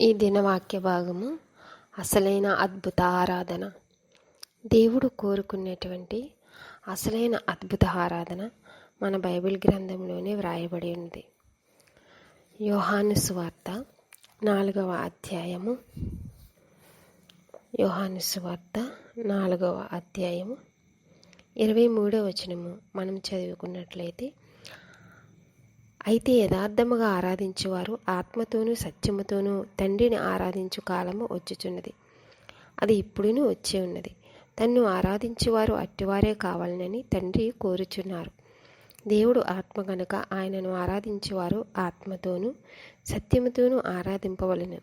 ఈ దినవాక్య భాగము అసలైన అద్భుత ఆరాధన. దేవుడు కోరుకునేటువంటి అసలైన అద్భుత ఆరాధన మన బైబిల్ గ్రంథంలోనే వ్రాయబడి ఉంది. యోహాను సువార్త 4వ అధ్యాయము 23వ వచనము మనం చదువుకున్నట్లయితే, అయితే యథార్థముగా ఆరాధించువారు ఆత్మతోనూ సత్యముతోనూ తండ్రిని ఆరాధించు కాలము వచ్చుచున్నది, అది ఇప్పుడునూ వచ్చే ఉన్నది. తన్ను ఆరాధించువారు అట్టివారే కావాలని తండ్రి కోరుచున్నారు. దేవుడు ఆత్మ గనుక ఆయనను ఆరాధించువారు ఆత్మతోనూ సత్యముతోనూ ఆరాధింపవలెను.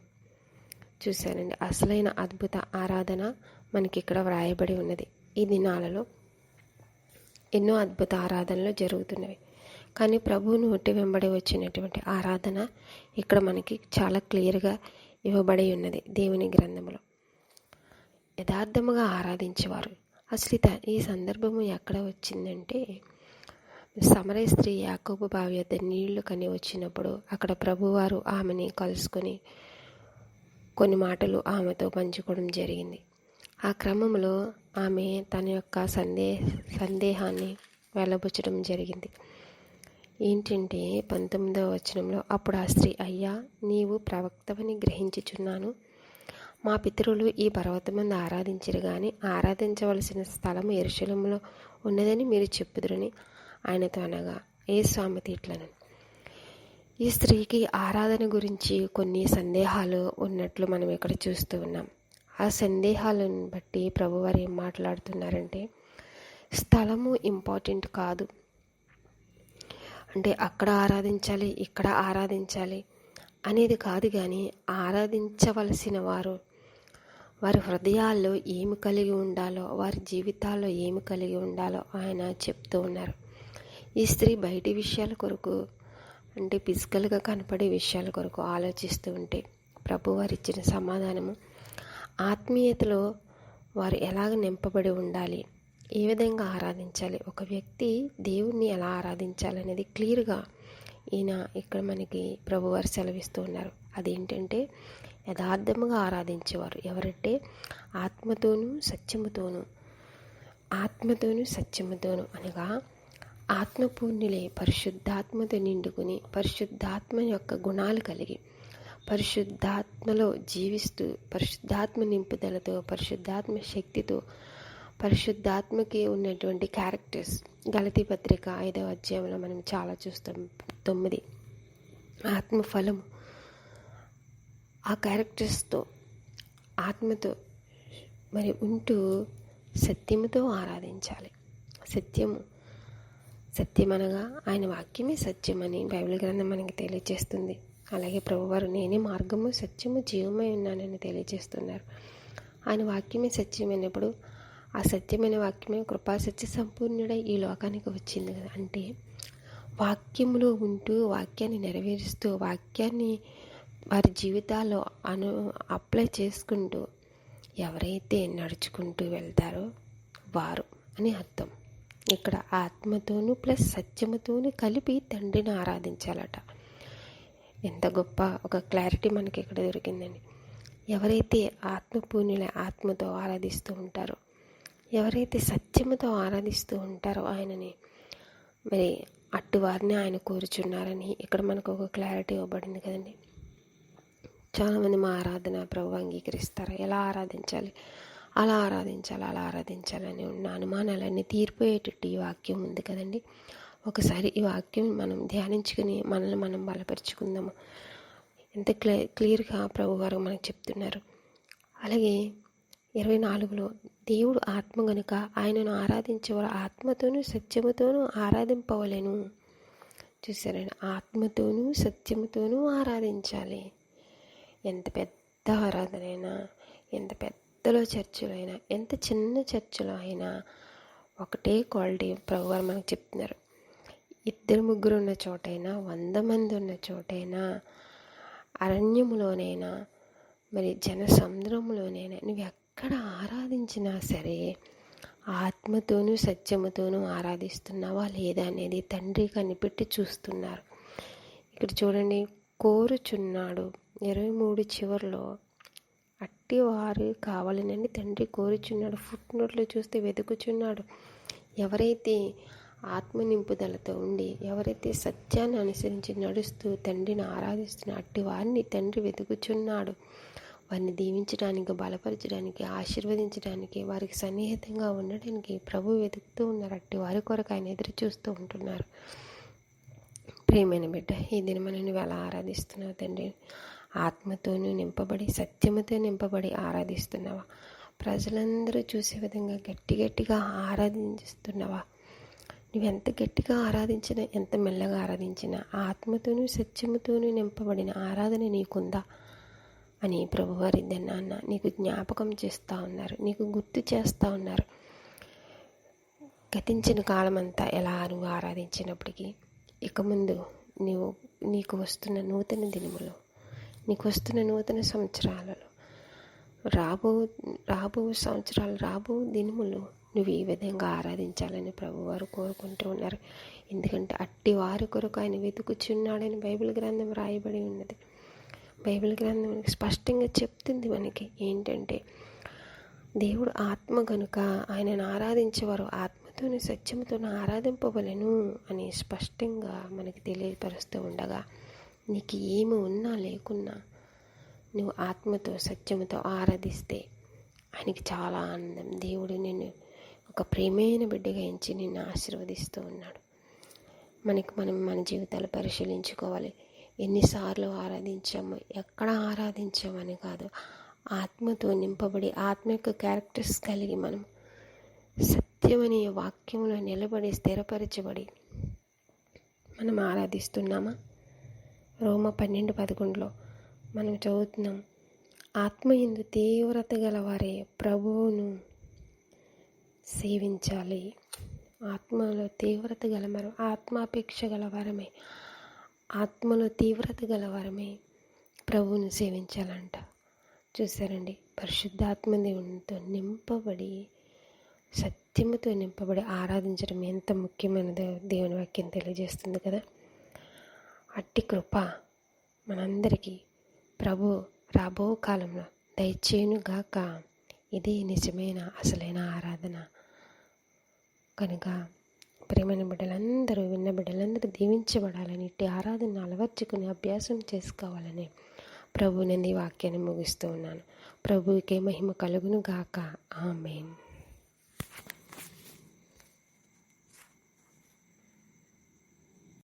చూశానండి, అసలైన అద్భుత ఆరాధన మనకి ఇక్కడ వ్రాయబడి ఉన్నది. ఈ దినాలలో ఎన్నో అద్భుత ఆరాధనలు జరుగుతున్నవి, కానీ ప్రభువు నోటి వెంబడి వచ్చినటువంటి ఆరాధన ఇక్కడ మనకి చాలా క్లియర్గా ఇవ్వబడి ఉన్నది దేవుని గ్రంథంలో. యథార్థముగా ఆరాధించేవారు. అసలు ఈ సందర్భము ఎక్కడ వచ్చిందంటే, సమరయ స్త్రీ యాకోబు బావి వద్ద నీళ్లు కని వచ్చినప్పుడు అక్కడ ప్రభువారు ఆమెని కలుసుకొని కొన్ని మాటలు ఆమెతో పంచుకోవడం జరిగింది. ఆ క్రమంలో ఆమె తన యొక్క సందేహాన్ని వెళ్ళబుచ్చడం జరిగింది. ఏంటంటే 19వ వచనంలో, అప్పుడు ఆ స్త్రీ, అయ్యా, నీవు ప్రవక్తవని గ్రహించుచున్నాను. మా పితరులు ఈ పర్వతమందు ఆరాధించరు గాని ఆరాధించవలసిన స్థలం యెరూషలేములో ఉన్నదని మీరు చెప్పుదురని ఆయనతో అనగా, ఏ స్వామి ఇట్లను. ఈ స్త్రీకి ఆరాధన గురించి కొన్ని సందేహాలు ఉన్నట్లు మనం ఇక్కడ చూస్తూ ఉన్నాం. ఆ సందేహాలను బట్టి ప్రభువారు ఏం మాట్లాడుతున్నారంటే, స్థలము ఇంపార్టెంట్ కాదు, అంటే అక్కడ ఆరాధించాలి ఇక్కడ ఆరాధించాలి అనేది కాదు, కానీ ఆరాధించవలసిన వారి హృదయాల్లో ఏమి కలిగి ఉండాలో, వారి జీవితాల్లో ఏమి కలిగి ఉండాలో ఆయన చెప్తూ ఉన్నారు. ఈ స్త్రీ బయటి విషయాల కొరకు, అంటే ఫిజికల్గా కనపడే విషయాల కొరకు ఆలోచిస్తూ ఉంటే ప్రభువారు ఇచ్చిన సమాధానము, ఆత్మీయతలో వారు ఎలాగ నింపబడి ఉండాలి, ఏ విధంగా ఆరాధించాలి, ఒక వ్యక్తి దేవుణ్ణి ఎలా ఆరాధించాలనేది క్లియర్గా ఈయన ఇక్కడ మనకి ప్రభువారు సెలవిస్తూ ఉన్నారు. అదేంటంటే, యథార్థముగా ఆరాధించేవారు ఎవరంటే ఆత్మతోనూ సత్యముతోనూ అనగా ఆత్మపూర్ణులే, పరిశుద్ధాత్మతో నిండుకుని పరిశుద్ధాత్మ యొక్క గుణాలు కలిగి పరిశుద్ధాత్మలో జీవిస్తూ పరిశుద్ధాత్మ నింపుదలతో పరిశుద్ధాత్మ శక్తితో పరిశుద్ధాత్మకి ఉన్నటువంటి క్యారెక్టర్స్ గలతీ పత్రిక 5వ అధ్యాయంలో మనం చాలా చూస్తాం. 9 ఆత్మఫలము, ఆ క్యారెక్టర్స్తో ఆత్మతో మరి ఉంటూ సత్యముతో ఆరాధించాలి. సత్యమనగా ఆయన వాక్యమే సత్యమని బైబిల్ గ్రంథం మనకి తెలియజేస్తుంది. అలాగే ప్రభువారు నేనే మార్గము సత్యము జీవమై ఉన్నానని తెలియజేస్తున్నారు. ఆయన వాక్యమే సత్యమైనప్పుడు ఆ సత్యమైన వాక్యమే కృపాసత్య సంపూర్ణుడై ఈ లోకానికి వచ్చింది కదా. అంటే వాక్యములో ఉంటూ వాక్యాన్ని నెరవేరుస్తూ వాక్యాన్ని వారి జీవితాల్లో అప్లై చేసుకుంటూ ఎవరైతే నడుచుకుంటూ వెళ్తారో వారు అని అర్థం. ఇక్కడ ఆత్మతోనూ ప్లస్ సత్యముతోనూ కలిపి తండ్రిని ఆరాధించాలట. ఎంత గొప్ప ఒక క్లారిటీ మనకి ఇక్కడ దొరికిందండి. ఎవరైతే ఆత్మపూర్ణుల ఆత్మతో ఆరాధిస్తూ ఉంటారో, ఎవరైతే సత్యముతో ఆరాధిస్తూ ఉంటారో ఆయనని, మరి అట్టువారిని ఆయన కోరుచున్నారని ఇక్కడ మనకు ఒక క్లారిటీ ఇవ్వబడింది కదండి. చాలామంది మా ఆరాధన ప్రభు అంగీకరిస్తారు, ఎలా ఆరాధించాలి అలా ఆరాధించాలని ఉన్న అనుమానాలన్నీ తీరిపోయేటట్టు ఈ వాక్యం ఉంది కదండి. ఒకసారి ఈ వాక్యం మనం ధ్యానించుకుని మనల్ని మనం బలపరుచుకుందాము. ఎంత క్లియర్గా ప్రభు వారు మనకు చెప్తున్నారు. అలాగే 24లో, దేవుడు ఆత్మ గనుక ఆయనను ఆరాధించేవారు ఆత్మతోనూ సత్యముతోనూ ఆరాధింపవలెను. చూసారండి, ఆత్మతోనూ సత్యముతోనూ ఆరాధించాలి. ఎంత పెద్ద ఆరాధనైనా, ఎంత పెద్దలో చర్చిలో అయినా, ఎంత చిన్న చర్చిలో అయినా ఒకటే క్వాలిటీ ప్రభువారు మనకు చెప్తున్నారు. 2-3 ఉన్న చోటైనా, 100 మంది ఉన్న చోటైనా, అరణ్యములోనైనా, మరి జనసముద్రంలోనైనా, నువ్వు ఎక్కడ ఆరాధించినా సరే ఆత్మతోనూ సత్యముతోనూ ఆరాధిస్తున్నావా లేదా అనేది తండ్రి కనిపెట్టి చూస్తున్నారు. ఇక్కడ చూడండి, కోరుచున్నాడు, 23 చివరిలో అట్టి వారు కావాలనని తండ్రి కోరుచున్నాడు. ఫుట్ నోట్లో చూస్తే వెతుకుచున్నాడు. ఎవరైతే ఆత్మ నింపుదలతో ఉండి, ఎవరైతే సత్యాన్ని అనుసరించి నడుస్తూ తండ్రిని ఆరాధిస్తున్న అట్టి వారిని తండ్రి వెతుకుచున్నాడు. వారిని దీవించడానికి, బలపరచడానికి, ఆశీర్వదించడానికి, వారికి సన్నిహితంగా ఉండడానికి ప్రభు వెతుకుతూ ఉన్నారు. అట్టి వారి కొరకు ఆయన ఎదురు చూస్తూ ఉంటున్నారు. ప్రియమైన బిడ్డ, ఈ దినమని నువ్వు ఎలా ఆరాధిస్తున్నావు తండ్రి? ఆత్మతోనూ నింపబడి, సత్యముతో నింపబడి ఆరాధిస్తున్నావా? ప్రజలందరూ చూసే విధంగా గట్టిగా ఆరాధిస్తున్నావా? నువ్వెంత గట్టిగా ఆరాధించినా, ఎంత మెల్లగా ఆరాధించినా, ఆత్మతోనూ సత్యముతోనూ నింపబడిన ఆరాధన నీకుందా అని ప్రభువారి నాన్న నీకు జ్ఞాపకం చేస్తూ ఉన్నారు, నీకు గుర్తు చేస్తూ ఉన్నారు. గతించిన కాలమంతా ఎలా నువ్వు ఆరాధించినప్పటికీ ఇక ముందు నీకు వస్తున్న నూతన దినములో, నీకు వస్తున్న నూతన సంవత్సరాలలో, రాబో సంవత్సరాలు, రాబో దినములు నువ్వు ఈ విధంగా ఆరాధించాలని ప్రభువారు కోరుకుంటూ ఉన్నారు. ఎందుకంటే అట్టి వారి కొరకు ఆయన వెతుకుచున్నాడని బైబిల్ గ్రంథం రాయబడి ఉన్నది. బైబిల్ గ్రంథం స్పష్టంగా చెప్తుంది మనకి ఏంటంటే, దేవుడు ఆత్మ కనుక ఆయనను ఆరాధించేవారు ఆత్మతోని సత్యముతోని ఆరాధింపవలెను అని స్పష్టంగా మనకి తెలియపరుస్తూ ఉండగా, నీకు ఏమి ఉన్నా లేకున్నా నువ్వు ఆత్మతో సత్యముతో ఆరాధిస్తే ఆయనకి చాలా ఆనందం. దేవుడు నిన్ను ఒక ప్రేమైన బిడ్డగా ఎంచి నిన్ను ఆశీర్వదిస్తూ ఉన్నాడు. మనం మన జీవితాలు పరిశీలించుకోవాలి. ఎన్నిసార్లు ఆరాధించాము, ఎక్కడ ఆరాధించామని కాదు, ఆత్మతో నింపబడి ఆత్మ యొక్క క్యారెక్టర్స్ కలిగి మనం సత్యమనే వాక్యంలో నిలబడి స్థిరపరచబడి మనం ఆరాధిస్తున్నామా? రోమ 12:11 మనం చదువుతున్నాం, ఆత్మయందు తీవ్రత గలవారే ప్రభువును సేవించాలి. ఆత్మలో తీవ్రత గలవారు, ఆత్మాపేక్ష గలవారమే, ఆత్మలో తీవ్రత గలవారమే ప్రభువును సేవించాలంట. చూసారండి, పరిశుద్ధాత్మ దేవునితో నింపబడి సత్యముతో నింపబడి ఆరాధించడం ఎంత ముఖ్యమైనదో దేవుని వాక్యం తెలియజేస్తుంది కదా. అట్టి కృప మనందరికీ ప్రభు రాబో కాలంలో దయచేయునుగాక. ఇది నిజమైన అసలైన ఆరాధన కనుక ప్రేమైన బిడ్డలందరూ, విన్న బిడ్డలందరూ దీవించబడాలని, ఇట్టి ఆరాధన అలవర్చుకుని అభ్యాసం చేసుకోవాలని ప్రభు నంది వాక్యాన్ని ముగిస్తూ ఉన్నాను. ప్రభువుకే మహిమ కలుగును గాక. ఆమేన్.